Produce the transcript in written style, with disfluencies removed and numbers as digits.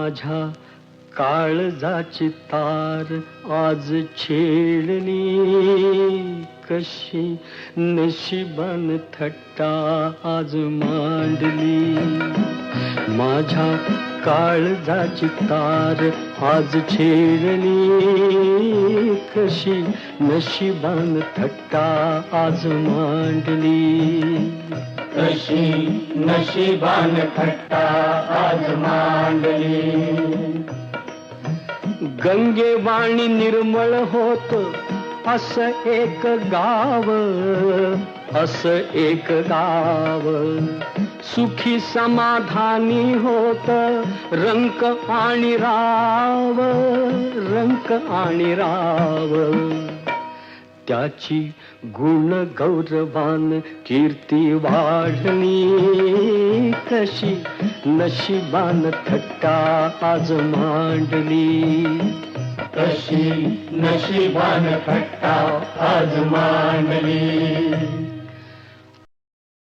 माझ्या काळजाची तार आज छेडली, कशी नशिबान थट्टा आज मांडली. माझ्या काळजाची तार आज छेडली, कशी नशिबान थट्टा आज मांडली. कशी नशिबान थट्टा आज मांडली. गंगेवाणी निर्मळ होत असं एक गाव, असं एक गाव. सुखी समाधानी होत रंक आणि राव, रंक आणि राव. त्याची गुण गौरवान कीर्ती वाढली, कशी नशिबान थट्टा आज मांडली. कशी नशिबान थट्टा आज मांडली.